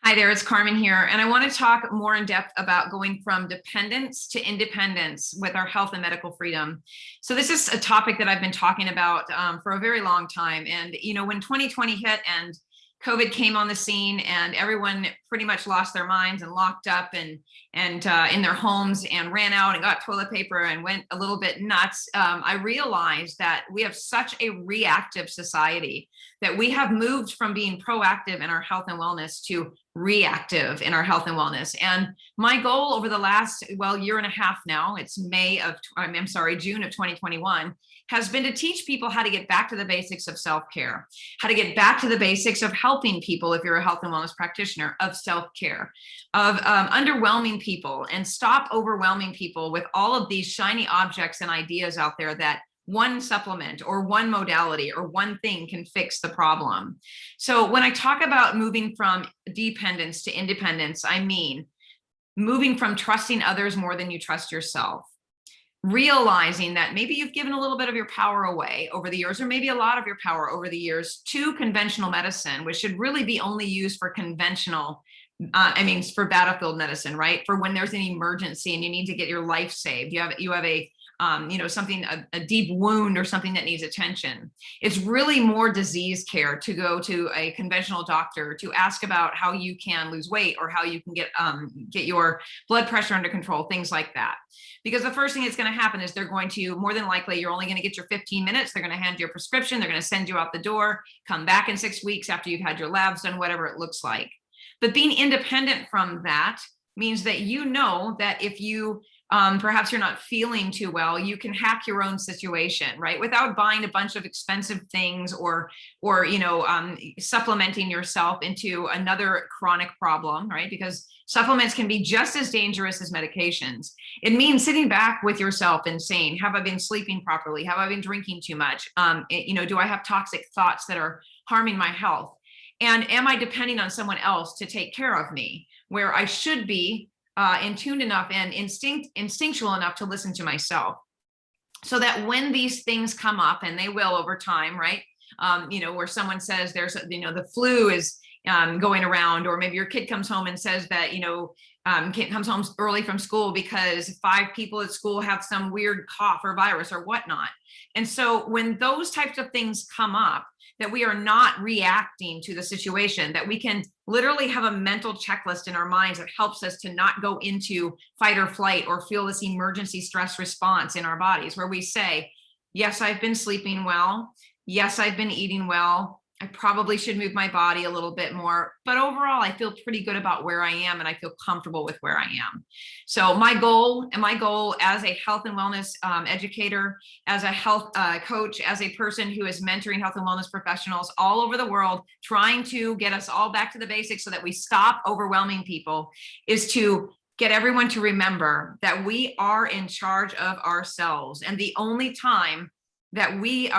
Hi there, it's Carmen here, and I want to talk more in depth about going from dependence to independence with our health and medical freedom. So this is a topic that I've been talking about for a very long time. And when 2020 hit and COVID came on the scene, and everyone pretty much lost their minds and locked up and in their homes and ran out and got toilet paper and went a little bit nuts, I realized that we have such a reactive society, that we have moved from being proactive in our health and wellness to reactive in our health and wellness. And my goal over the last, year and a half now, it's June of 2021, has been to teach people how to get back to the basics of self-care, how to get back to the basics of helping people, if you're a health and wellness practitioner, of self-care, of underwhelming people, and stop overwhelming people with all of these shiny objects and ideas out there that one supplement or one modality or one thing can fix the problem. So when I talk about moving from dependence to independence, I mean moving from trusting others more than you trust yourself, realizing that maybe you've given a little bit of your power away over the years, or maybe a lot of your power over the years, to conventional medicine, which should really be only used for conventional, for battlefield medicine, right? For when there's an emergency and you need to get your life saved. You have a a deep wound or something that needs attention. It's really more disease care to go to a conventional doctor to ask about how you can lose weight, or how you can get your blood pressure under control, things like that. Because the first thing that's going to happen is they're going to, more than likely, you're only going to get your 15 minutes. They're going to hand you a prescription. They're going to send you out the door, come back in 6 weeks after you've had your labs done, whatever it looks like. But being independent from that means that that if you perhaps you're not feeling too well, you can hack your own situation, right? Without buying a bunch of expensive things or supplementing yourself into another chronic problem, right? Because supplements can be just as dangerous as medications. It means sitting back with yourself and saying, have I been sleeping properly? Have I been drinking too much? Do I have toxic thoughts that are harming my health? And am I depending on someone else to take care of me, where I should be in tune enough and instinctual enough to listen to myself, so that when these things come up, and they will over time, right? Where someone says there's, the flu is going around, or maybe your kid comes home and says that, kid comes home early from school because 5 people at school have some weird cough or virus or whatnot. And so when those types of things come up, that we are not reacting to the situation, that we can literally have a mental checklist in our minds that helps us to not go into fight or flight or feel this emergency stress response in our bodies, where we say, yes, I've been sleeping well. Yes, I've been eating well. I probably should move my body a little bit more, but overall, I feel pretty good about where I am, and I feel comfortable with where I am. So my goal as a health and wellness educator, as a health coach, as a person who is mentoring health and wellness professionals all over the world, trying to get us all back to the basics so that we stop overwhelming people, is to get everyone to remember that we are in charge of ourselves. And the only time that we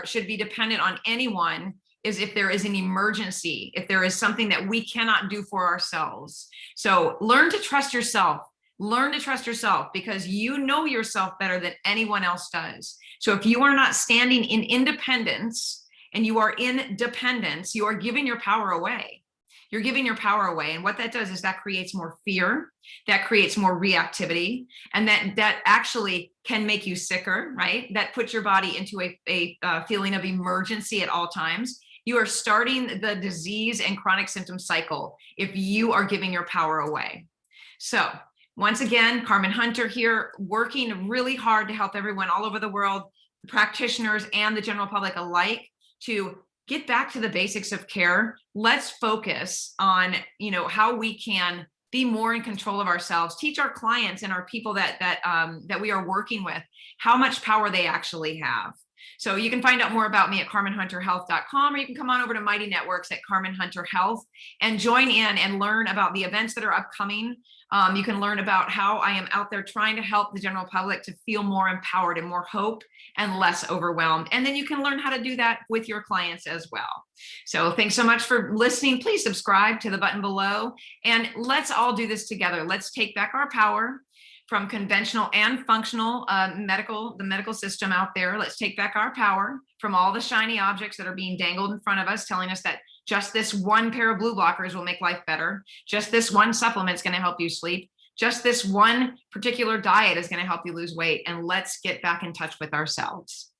should be dependent on anyone is if there is an emergency, if there is something that we cannot do for ourselves. So learn to trust yourself. Learn to trust yourself, because you know yourself better than anyone else does. So if you are not standing in independence and you are in dependence, you are giving your power away. You're giving your power away. And what that does is that creates more fear, that creates more reactivity, and that actually can make you sicker, right? That puts your body into a feeling of emergency at all times. You are starting the disease and chronic symptom cycle if you are giving your power away. So once again, Carmen Hunter here, working really hard to help everyone all over the world, practitioners and the general public alike, to get back to the basics of care. Let's focus on, how we can be more in control of ourselves, teach our clients and our people that we are working with how much power they actually have. So you can find out more about me at carmenhunterhealth.com, or you can come on over to Mighty Networks at Carmen Hunter Health and join in and learn about the events that are upcoming. You can learn about how I am out there trying to help the general public to feel more empowered and more hope and less overwhelmed. And then you can learn how to do that with your clients as well. So thanks so much for listening. Please subscribe to the button below, and let's all do this together. Let's take back our power from conventional and functional the medical system out there. Let's take back our power from all the shiny objects that are being dangled in front of us, telling us that Just this one pair of blue blockers will make life better. Just this one supplement is going to help you sleep. Just this one particular diet is going to help you lose weight. And let's get back in touch with ourselves.